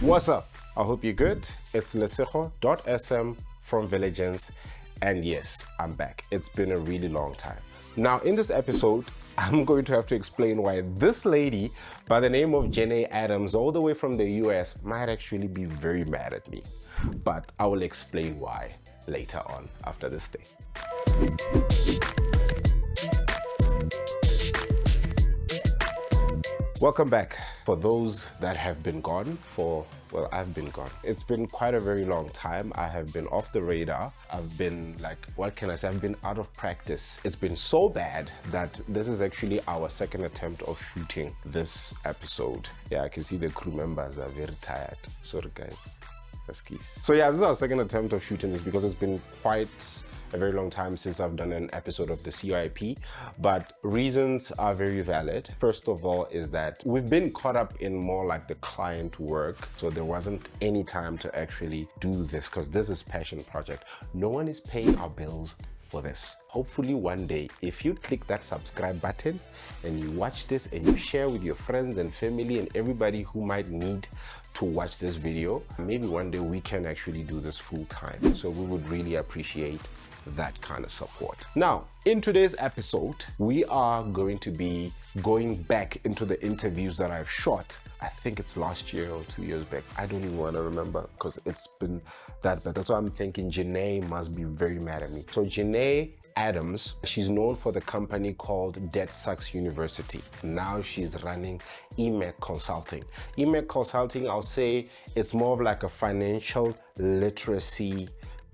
What's up? I hope you're good. It's Lesego.sm from Villegends, and yes, I'm back. It's been a really long time. Now, in this episode, I'm going to have to explain why this lady by the name of Jenae Adams, all the way from the US, might actually be very mad at me. But I will explain why later on after this thing. Welcome back. For those that have been gone I've been gone. It's been quite a very long time. I have been off the radar. I've been what can I say? I've been out of practice. It's been so bad that this is actually our second attempt of shooting this episode. Yeah, I can see the crew members are very tired. Sorry guys. So yeah, this is our second attempt of shooting this because it's been quite a very long time since I've done an episode of the CIP, but reasons are very valid. First of all is that we've been caught up in more like the client work, so there wasn't any time to actually do this because this is passion project. No one is paying our bills for this. Hopefully one day, if you click that subscribe button and you watch this and you share with your friends and family and everybody who might need to watch this video, maybe one day we can actually do this full time. So we would really appreciate that kind of support. Now, in today's episode, we are going to be going back into the interviews that I've shot. I think it's last year or 2 years back. I don't even want to remember because it's been that bad. That's why I'm thinking Jenae must be very mad at me. So Jenae Adams, she's known for the company called Debt Sucks University. Now she's running EMACK Consulting. EMACK Consulting, I'll say it's more of like a financial literacy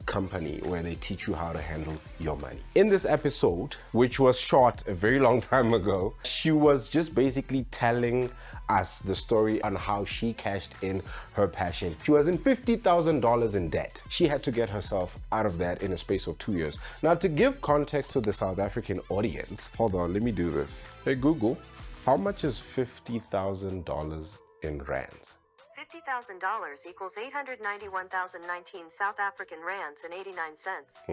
company where they teach you how to handle your money. In this episode, which was shot a very long time ago, she was just basically telling us the story on how she cashed in her passion. She was in $50,000 in debt. She had to get herself out of that in a space of 2 years. Now, to give context to the South African audience, hold on, let me do this. Hey Google, how much is $50,000 in rands? $50,000 equals 891,019 South African rands and 89 cents.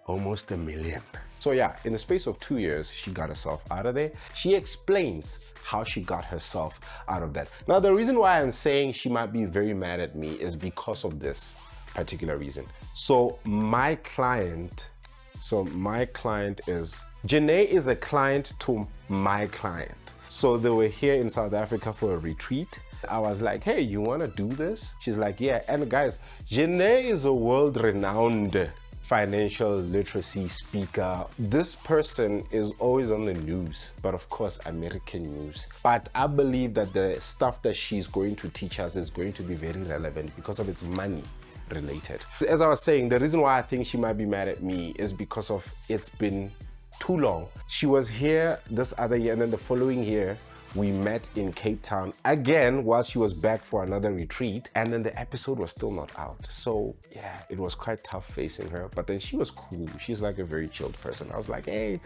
Almost $1 million. So yeah, in the space of 2 years, she got herself out of there. She explains how she got herself out of that. Now, the reason why I'm saying she might be very mad at me is because of this particular reason. So my client is, Jenae is a client to my client. So they were here in South Africa for a retreat. I was like, hey, you want to do this? She's like, yeah. And guys, Jenae is a world-renowned financial literacy speaker. This person is always on the news, but of course, American news. But I believe that the stuff that she's going to teach us is going to be very relevant because of its money related. As I was saying, the reason why I think she might be mad at me is because of it's been too long. She was here this other year, and then the following year, we met in Cape Town again while she was back for another retreat, and then the episode was still not out. So yeah, it was quite tough facing her, but then she was cool. She's like a very chilled person. I was like, hey,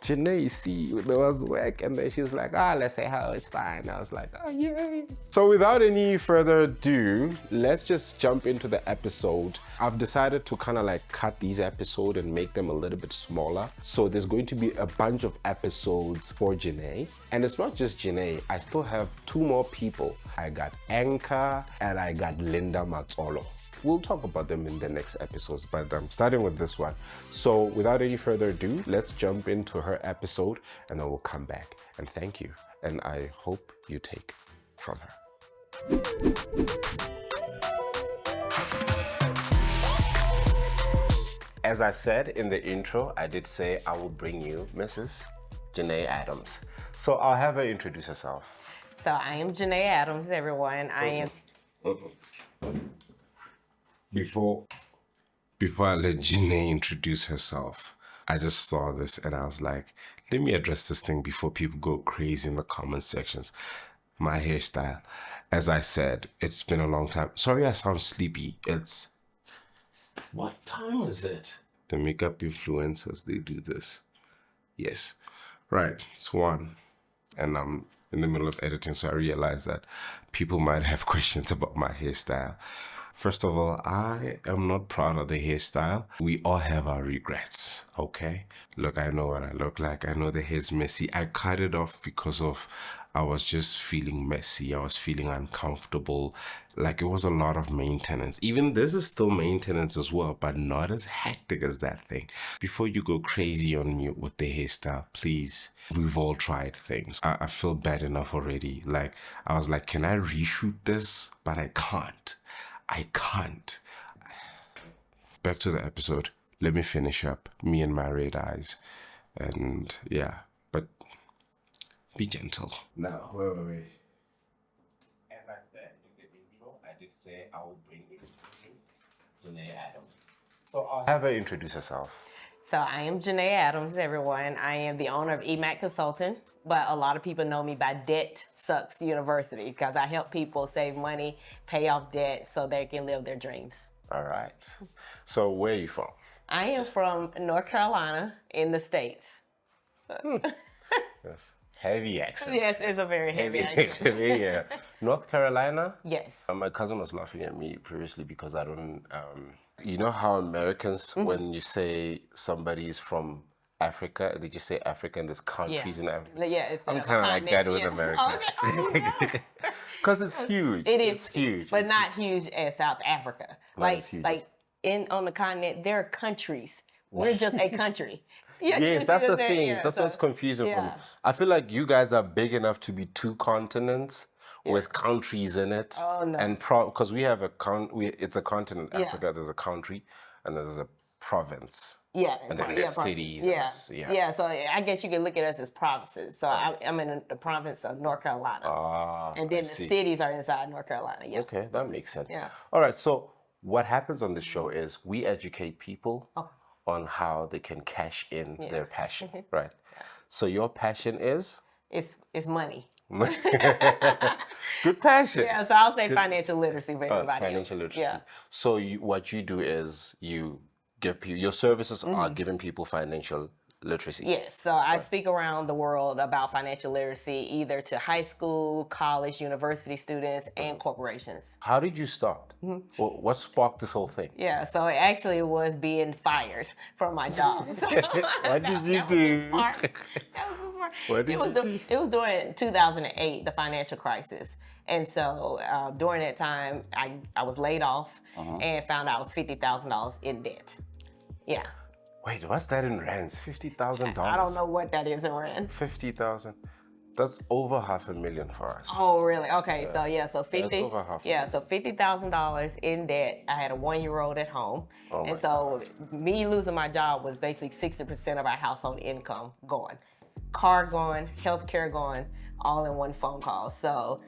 Jenae, see, there was work, and then she's like, let's say how it's fine. I was like, oh, yay. So without any further ado, let's just jump into the episode. I've decided to kind of like cut these episodes and make them a little bit smaller. So there's going to be a bunch of episodes for Jenae, and it's not just Jenae, I still have 2 more people. I got Anka and I got Linda Matsolo. We'll talk about them in the next episodes, but I'm starting with this one. So without any further ado, let's jump into her episode and then we'll come back. And thank you. And I hope you take from her. As I said in the intro, I did say I will bring you Mrs. Jenae Adams. So I'll have her introduce herself. So I am Jenae Adams, everyone. I am... Before I let Jenae introduce herself, I just saw this and I was like, let me address this thing before people go crazy in the comment sections. My hairstyle. As I said, it's been a long time. Sorry I sound sleepy. What time is it? The makeup influencers, they do this. Yes. Right, it's 1. And I'm in the middle of editing, so I realized that people might have questions about my hairstyle. First of all, I am not proud of the hairstyle. We all have our regrets, okay? Look, I know what I look like. I know the hair's messy. I cut it off because of I was just feeling messy. I was feeling uncomfortable. Like it was a lot of maintenance. Even this is still maintenance as well, but not as hectic as that thing. Before you go crazy on me with the hairstyle, please. We've all tried things. I feel bad enough already. Like I was like, can I reshoot this? But I can't. I can't. Back to the episode. Let me finish up. Me and my red eyes. And yeah, but be gentle. Now, wait. As I said in the intro, I did say I would bring you Jenae Adams. So I'll have her introduce herself. So I am Jenae Adams, everyone. I am the owner of EMACK Consulting, but a lot of people know me by Debt Sucks University because I help people save money, pay off debt so they can live their dreams. All right. So where are you from? I am from North Carolina in the States. Yes. Heavy accent. Yes, it's a very heavy accent. Yeah. North Carolina? Yes. My cousin was laughing at me previously because I don't, you know how Americans, when you say somebody is from Africa, they just say Africa and there's countries in Africa. Yeah, I'm kind of like that with America. Okay. Because it's huge. It's huge. But not huge as South Africa. Not huge. Like on the continent, there are countries. We're just a country. Yes, that's the thing. That's what's confusing for me. I feel like you guys are big enough to be two continents with countries in it. Oh, no. And because we have it's a continent, Africa, there's a country, and there's a province. Yeah. And then there's cities. Yeah, so I guess you can look at us as provinces. So I'm in the province of North Carolina. And then the cities are inside North Carolina. Yeah. Okay, that makes sense. Yeah. All right, so what happens on this show is we educate people on how they can cash in their passion, right? So your passion is? It's money. Good passion. Yeah, so I'll say financial literacy for everybody. Financial literacy. Yeah. So what you do is you give people, your services are giving people financial literacy. Yes, so I speak around the world about financial literacy, either to high school, college, university students, and corporations. How did you start? What sparked this whole thing? Yeah, so it actually was being fired from my job. So What did you do? That was the smart. What did you do? It was during 2008, the financial crisis. And so during that time, I was laid off and found out I was $50,000 in debt. Yeah. Wait, what's that in rands? $50,000? I don't know what that is in rand. 50,000. That's over $500,000 for us. Oh, really? Okay, so 50. That's over $500,000. Yeah, so $50,000 in debt. I had a 1-year-old at home, and so me losing my job was basically 60% of our household income gone, car gone, healthcare gone, all in one phone call. So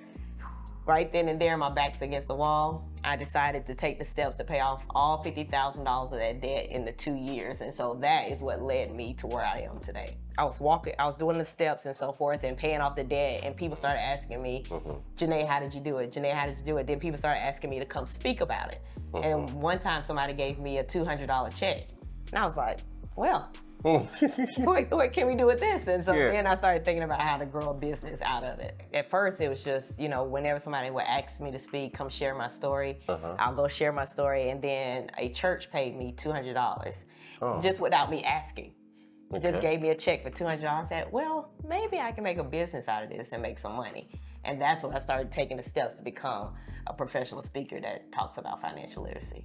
right then and there, my back's against the wall. I decided to take the steps to pay off all $50,000 of that debt in the 2 years. And so that is what led me to where I am today. I was doing the steps and so forth and paying off the debt, and people started asking me, Jenae, how did you do it? Jenae, how did you do it? Then people started asking me to come speak about it. And one time somebody gave me a $200 check. And I was like, well, what can we do with this? And so then I started thinking about how to grow a business out of it. At first, it was just, whenever somebody would ask me to speak, come share my story, I'll go share my story. And then a church paid me $200 just without me asking. Just gave me a check for $200. I said, well, maybe I can make a business out of this and make some money. And that's when I started taking the steps to become a professional speaker that talks about financial literacy.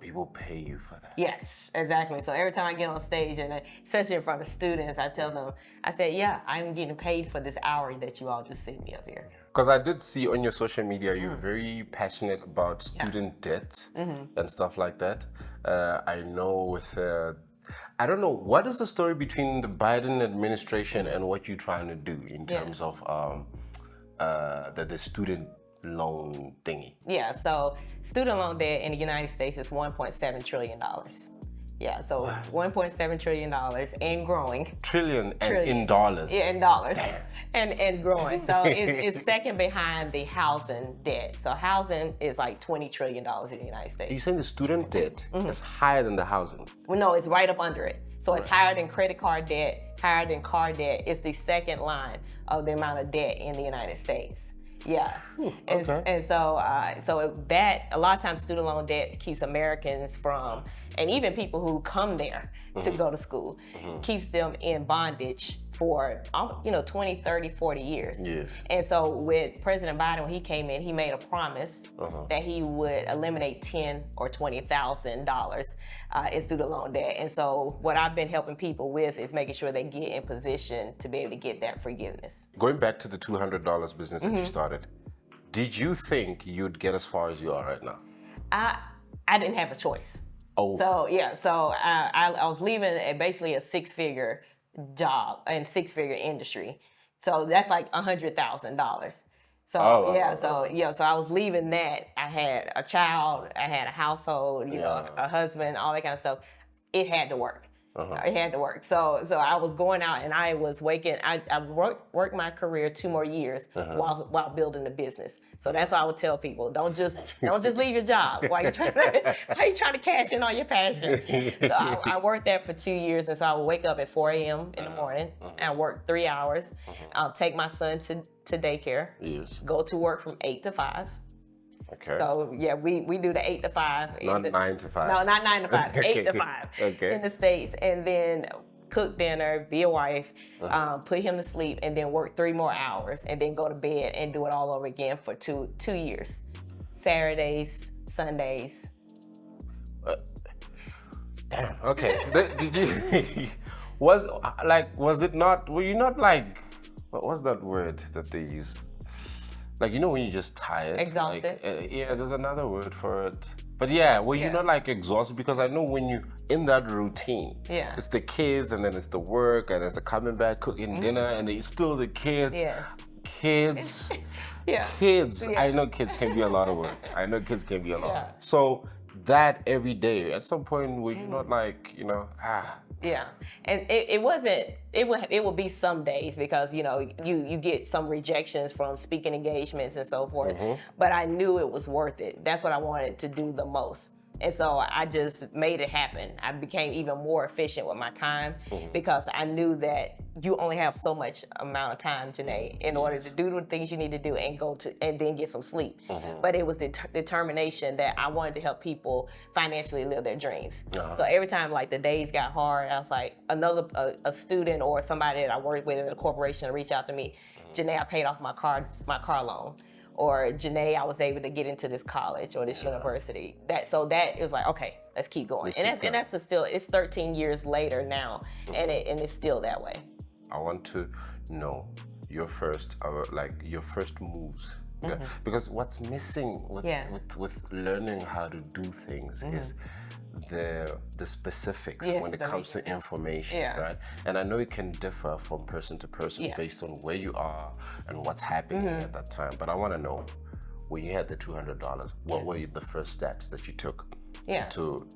People pay you for that. Yes, exactly. So every time I get on stage, and especially in front of students, I tell them, I say, yeah, I'm getting paid for this hour that you all just see me up here. Because I did see on your social media, you're very passionate about student debt and stuff like that. I know with, I don't know, what is the story between the Biden administration and what you're trying to do in terms of the student loan thingy? Yeah, so student loan debt in the United States is $1.7 trillion. Yeah, so $1.7 trillion and growing. Trillion and in dollars. Yeah, in dollars. And growing. So it's second behind the housing debt. So housing is like $20 trillion in the United States. You're saying the student debt is higher than the housing? Well, no, it's right up under it. So it's higher than credit card debt, higher than car debt. It's the second line of the amount of debt in the United States. Yeah, and so that a lot of times student loan debt keeps Americans from, and even people who come there to go to school, keeps them in bondage for 20, 30, 40 years. Yes. And so with President Biden, when he came in, he made a promise that he would eliminate $10,000 or $20,000 in student loan debt. And so what I've been helping people with is making sure they get in position to be able to get that forgiveness. Going back to the $200 business that you started, did you think you'd get as far as you are right now? I didn't have a choice. Oh. So I was leaving basically a six-figure job and six-figure industry. So that's like $100,000. So so I was leaving that. I had a child, I had a household, a husband, all that kind of stuff. It had to work. It had to work. So I was going out and I was waking. I worked my career 2 more years while building the business. So that's why I would tell people: don't just leave your job while you're trying to cash in on your passion. So I worked that for 2 years, and so I would wake up at 4 a.m. in the morning and work 3 hours. I'll take my son to daycare. Yes. Go to work from 8 to 5. Okay. So we do the 8 to 5. Not 9 to 5. No, not 9 to 5. 8 to 5 Okay. in the States, and then cook dinner, be a wife, put him to sleep, and then work 3 more hours, and then go to bed and do it all over again for two years. Saturdays, Sundays. Damn. Okay. Did you? Was it not? Were you not like? What was that word that they use? Like, when you're just tired. Exhausted. There's another word for it. But yeah, were you not like exhausted? Because I know when you in that routine, it's the kids and then it's the work and it's the coming back, cooking dinner, and it's still the kids. Yeah. Kids. Yeah. Kids. Yeah. I know kids can be a lot of work. Yeah. So that every day, at some point, were you not like, Yeah, and it would be some days because you get some rejections from speaking engagements and so forth, but I knew it was worth it. That's what I wanted to do the most. And so I just made it happen. I became even more efficient with my time because I knew that you only have so much amount of time, Jenae, in order to do the things you need to do and then get some sleep. But it was determination that I wanted to help people financially live their dreams. So every time like the days got hard, I was like, a student or somebody that I worked with in the corporation reached out to me, Jenae, I paid off my car loan. Or Jenae, I was able to get into this college or this university. That is like, okay, let's keep going. And that's still, it's 13 years later now, and it's still that way. I want to know your first moves. Because what's missing with learning how to do things is the specifics when it comes to information, right? And I know it can differ from person to person based on where you are and what's happening at that time. But I want to know, when you had the $200, what were the first steps that you took to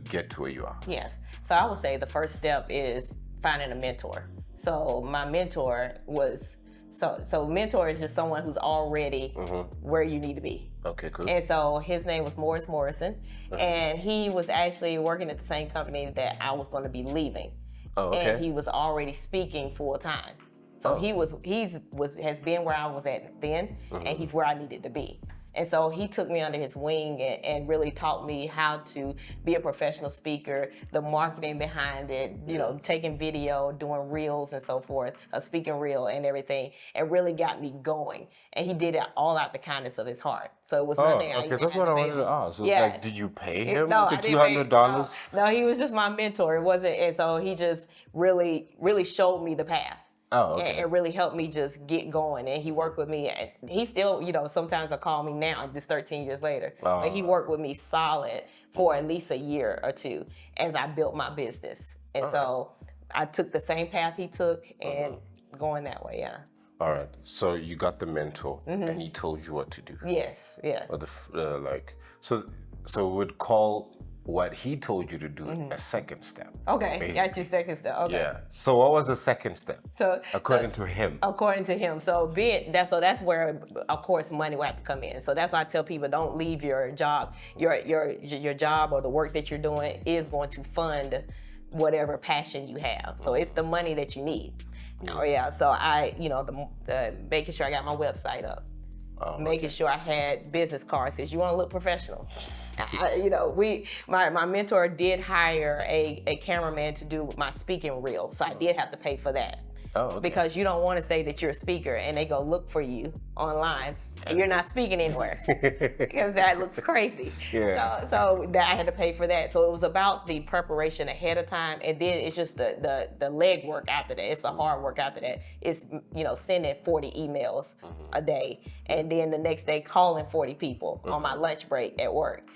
get to where you are? Yes. So I would say the first step is finding a mentor. So my mentor was So mentor is just someone who's already where you need to be. Okay, cool. And so his name was Morris Morrison, and he was actually working at the same company that I was going to be leaving. Oh, okay. And he was already speaking full time. So he has been where I was at then, and he's where I needed to be. And so he took me under his wing and really taught me how to be a professional speaker, the marketing behind it, taking video, doing reels and so forth, a speaking reel and everything, and really got me going. And he did it all out the kindness of his heart. So it was nothing. Okay, that's what I wanted to ask. So it's like, did you pay him no, the $200? No, he was just my mentor. It wasn't, and so he just really, really showed me the path. Oh, okay. And it really helped me just get going. And he worked with me. He still, sometimes he'll call me now, this 13 years later. But he worked with me solid for at least a year or two as I built my business. And so I took the same path he took and going that way, yeah. All right. So you got the mentor and he told you what to do. Yes. Or so we'd call what he told you to do a second step. Okay, basically. got your second step. Okay. Yeah. So what was the second step? According to him. According to him. So that's where, of course, money will have to come in. So that's why I tell people, don't leave your job. Your job or the work that you're doing is going to fund whatever passion you have. So it's the money that you need. Yes. So I, making sure I got my website up. making sure I had business cards because you want to look professional. My mentor did hire a cameraman to do my speaking reel, so I did have to pay for that. Oh, okay. Because you don't want to say that you're a speaker and they go look for you online and you're not speaking anywhere because that looks crazy. Yeah. So that I had to pay for that. So it was about the preparation ahead of time, and then it's just the leg work after that. It's the hard work after that. It's sending 40 emails a day, and then the next day calling 40 people on my lunch break at work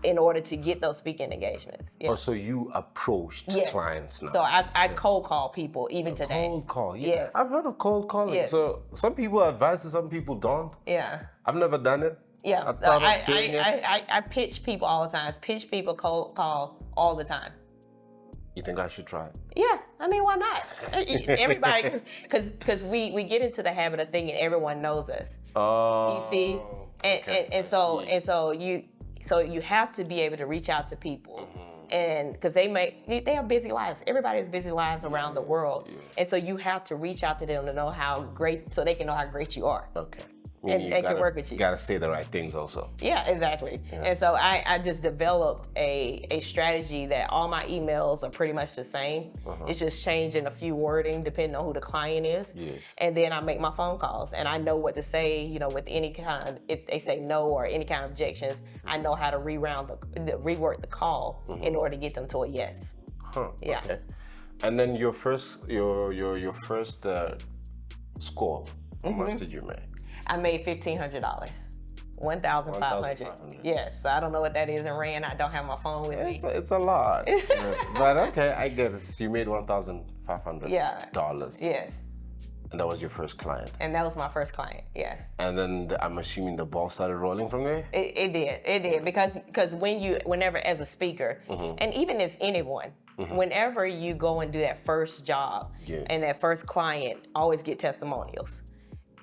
in order to get those speaking engagements. Yeah. Oh, so you approached clients now. So I cold call people even today. Cold call, yeah. Yes. I've heard of cold calling. Yes. So some people advise it, some people don't. Yeah. I've never done it. Yeah. I pitch people all the time. Pitch people cold call all the time. You think I should try it? Yeah, I mean, why not? Everybody, because we get into the habit of thinking everyone knows us. Oh. You see, so you have to be able to reach out to people, and because they have busy lives. Everybody has busy lives around the world, and so you have to reach out to them to know how great, so they can know how great you are. Okay. And can work with you. You gotta say the right things also. Yeah, exactly. Yeah. And so I just developed a strategy that all my emails are pretty much the same. It's just changing a few wording depending on who the client is. Yes. And then I make my phone calls and I know what to say, with any kind of, if they say no or any kind of objections, I know how to rework the call in order to get them to a yes. Yeah. Okay. And then your first score, how much did you make? I made $1,500. $1,500. Yes, so I don't know what that is in rand. I don't have my phone with me. It's a lot. But okay, I get it. So you made $1,500. Yes. And that was your first client. And that was my first client. Yes. And then I'm assuming the ball started rolling from there. It did because whenever as a speaker, and even as anyone, whenever you go and do that first job and that first client, always get testimonials.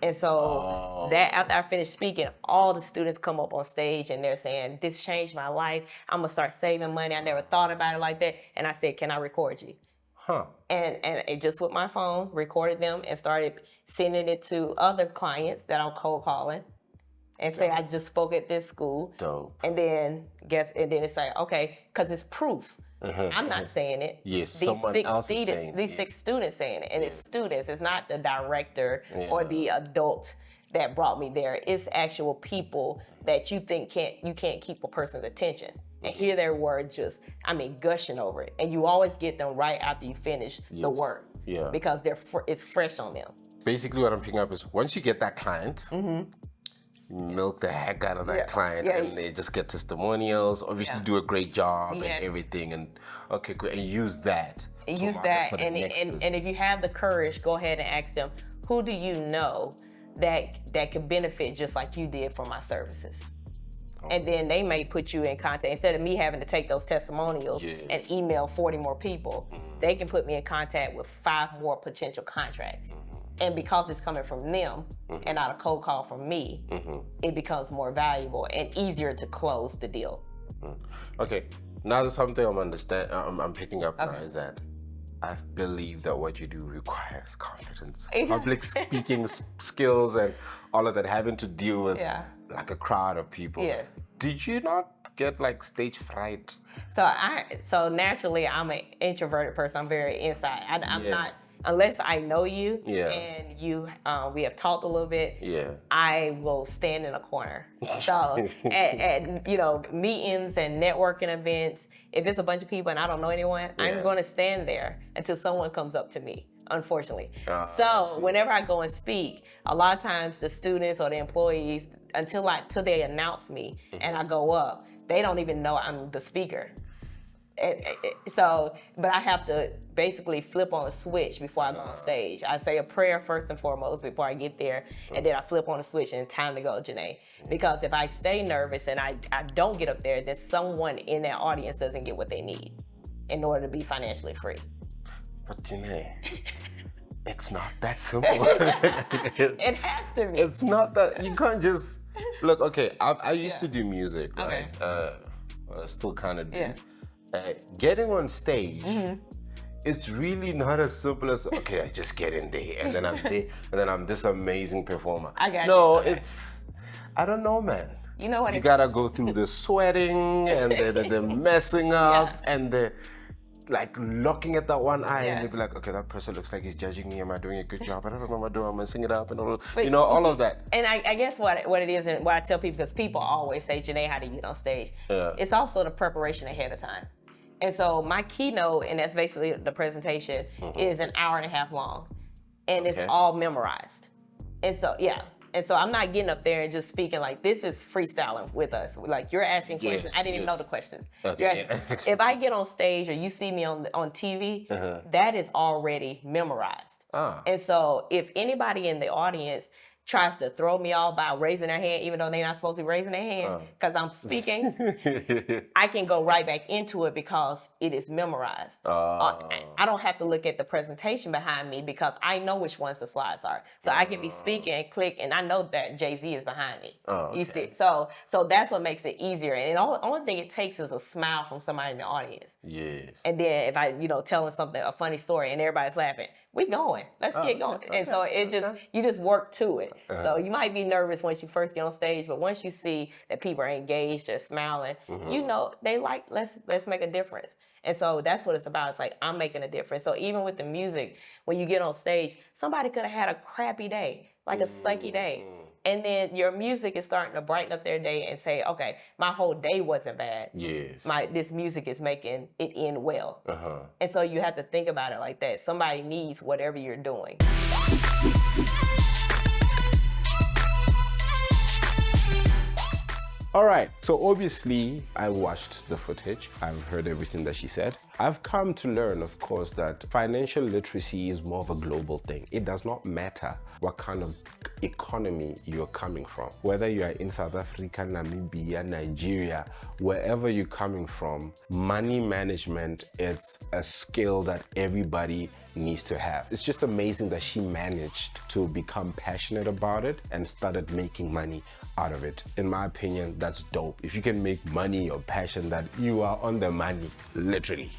And so that after I finished speaking, all the students come up on stage and they're saying, this changed my life. I'm gonna start saving money. I never thought about it like that. And I said, can I record you? And it just with my phone, recorded them and started sending it to other clients that I'm cold calling and say, I just spoke at this school. Dope. And then it's like, okay, because it's proof. I'm not saying it. Yes, someone else is saying it. These 6 students saying it. And it's students. It's not the director or the adult that brought me there. It's actual people that you think you can't keep a person's attention. And hear their words gushing over it. And you always get them right after you finish the work. Yeah. Because it's fresh on them. Basically what I'm picking up is once you get that client, milk the heck out of that client and they just get testimonials, obviously do a great job and everything, and okay, great, and use that and if you have the courage, go ahead and ask them, who do you know that could benefit just like you did from my services? And then they may put you in contact. Instead of me having to take those testimonials and email 40 more people, they can put me in contact with 5 more potential contracts. And because it's coming from them and not a cold call from me, it becomes more valuable and easier to close the deal. Okay, now there's something I'm picking up now is that I believe that what you do requires confidence, public speaking skills, and all of that, having to deal with like a crowd of people. Yes. Did you not get like stage fright? So naturally, I'm an introverted person. I'm very inside. I'm not. Unless I know you and we have talked a little bit, I will stand in a corner. So at meetings and networking events, if it's a bunch of people and I don't know anyone, I'm going to stand there until someone comes up to me, unfortunately. So whenever I go and speak, a lot of times the students or the employees, until they announce me and I go up, they don't even know I'm the speaker. But I have to basically flip on a switch before I go on stage. I say a prayer first and foremost before I get there, and then I flip on the switch and it's time to go, Jenae. Because if I stay nervous and I don't get up there, then someone in that audience doesn't get what they need in order to be financially free. But Jenae, it's not that simple. It has to be. It's not that, you can't just, look, okay, I used to do music, right? I still kind of do. Yeah. Getting on stage, it's really not as simple as, okay, I just get in there and then I'm there and then I'm this amazing performer. I got no, you. Okay. I don't know, man. You know what? You gotta go through the sweating and the messing up and the like looking at that one eye and you'll be like, okay, that person looks like he's judging me. Am I doing a good job? I don't know what am I doing. Am I messing it up? And all, all of that. And I guess what it is and what I tell people, because people always say, Jenae, how do you get on stage? It's also the preparation ahead of time. And so my keynote, and that's basically the presentation, is an hour and a half long. And it's all memorized. And so, And so I'm not getting up there and just speaking like this is freestyling with us. Like you're asking questions. I didn't even know the questions. Okay. If I get on stage or you see me on TV, that is already memorized. And so if anybody in the audience tries to throw me off by raising their hand, even though they're not supposed to be raising their hand, because I'm speaking, I can go right back into it because it is memorized. I don't have to look at the presentation behind me because I know which ones the slides are. So I can be speaking and click, and I know that Jay-Z is behind me. You see, so that's what makes it easier. And the only thing it takes is a smile from somebody in the audience. Yes. And then if I, telling something, a funny story, and everybody's laughing, we going. Let's get going. And so you just work to it. So you might be nervous once you first get on stage, but once you see that people are engaged, they're smiling, they like, let's make a difference. And so that's what it's about. It's like, I'm making a difference. So even with the music, when you get on stage, somebody could have had a crappy day, like a sucky day. And then your music is starting to brighten up their day and say, okay, my whole day wasn't bad. Yes. This music is making it end well. And so you have to think about it like that. Somebody needs whatever you're doing. All right, so obviously I watched the footage. I've heard everything that she said. I've come to learn, of course, that financial literacy is more of a global thing. It does not matter what kind of economy you're coming from. Whether you are in South Africa, Namibia, Nigeria, wherever you're coming from, money management, it's a skill that everybody needs to have. It's just amazing that she managed to become passionate about it and started making money out of it. In my opinion, that's dope. If you can make money your passion, that you are on the money, literally.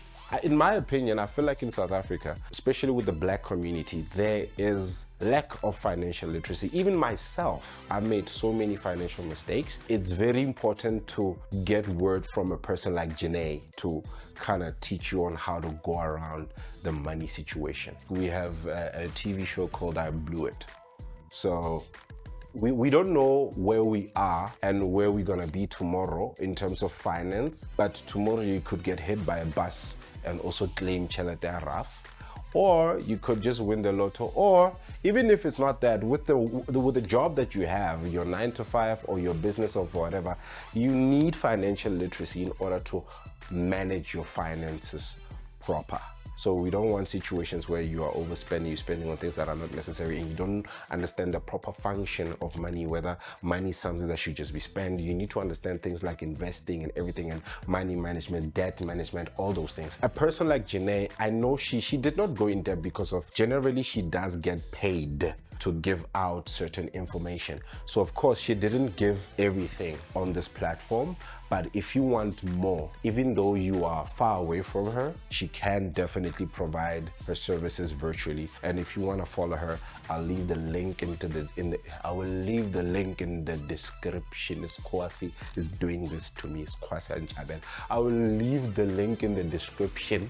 In my opinion, I feel like in South Africa, especially with the Black community, there is lack of financial literacy. Even myself, I made so many financial mistakes. It's very important to get word from a person like Jenae to kind of teach you on how to go around the money situation. We have a TV show called I Blew It. So we don't know where we are and where we're gonna be tomorrow in terms of finance, but tomorrow you could get hit by a bus and also claim chelete raf, or you could just win the lotto, or even if it's not that, with the job that you have, your 9 to 5 or your business or whatever, you need financial literacy in order to manage your finances proper. So we don't want situations where you are overspending, you're spending on things that are not necessary, and you don't understand the proper function of money, whether money is something that should just be spent. You need to understand things like investing and everything, and money management, debt management, all those things. A person like Jenae, I know she did not go in debt because of, generally she does get paid to give out certain information. So of course she didn't give everything on this platform, but if you want more, even though you are far away from her, she can definitely provide her services virtually. And if you want to follow her, I'll leave the link I will leave the link in the description. It's Kwasi is doing this to me. It's Kwasi and Jabel. I will leave the link in the description.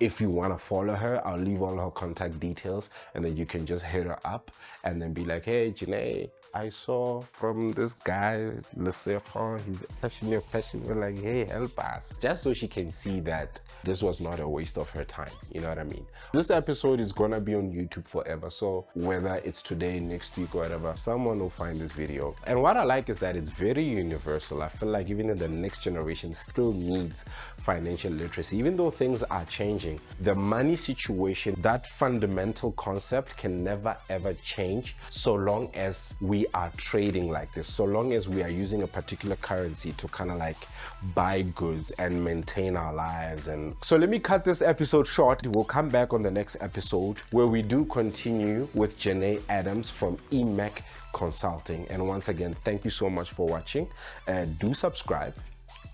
If you want to follow her, I'll leave all her contact details, and then you can just hit her up and then be like, hey, Jenae, I saw from this guy, Lesego, he's passion. We're like, hey, help us. Just so she can see that this was not a waste of her time. You know what I mean? This episode is gonna be on YouTube forever. So whether it's today, next week, or whatever, someone will find this video. And what I like is that it's very universal. I feel like even in the next generation still needs financial literacy. Even though things are changing, the money situation, that fundamental concept can never ever change so long as we are trading like this, so long as we are using a particular currency to kind of like buy goods and maintain our lives. And so let me cut this episode short. We'll come back on the next episode where we do continue with Jenae Adams from EMACK Consulting. And once again, thank you so much for watching. Do subscribe.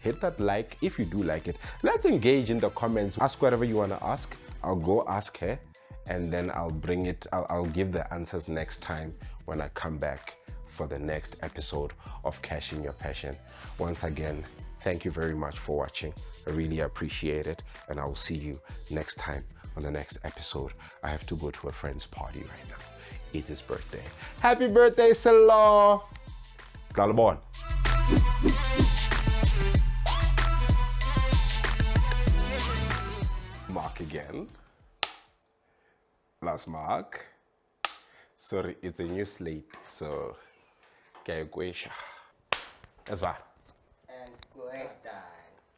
Hit that like if you do like it. Let's engage in the comments. Ask whatever you want to ask. I'll go ask her, and then I'll bring it. I'll give the answers next time when I come back for the next episode of Cashing Your Passion. Once again, thank you very much for watching. I really appreciate it, and I will see you next time on the next episode. I have to go to a friend's party right now. It's his birthday. Happy birthday, Salah! Dalabon. Mark again. Last mark. Sorry, it's a new slate, so Kayakweisha. That's right. And great time.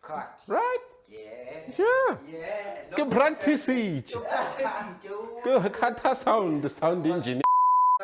Cut. Right? Yeah. Yeah. Yeah. Good practice each. Practice, dude. Good kata sound engineer.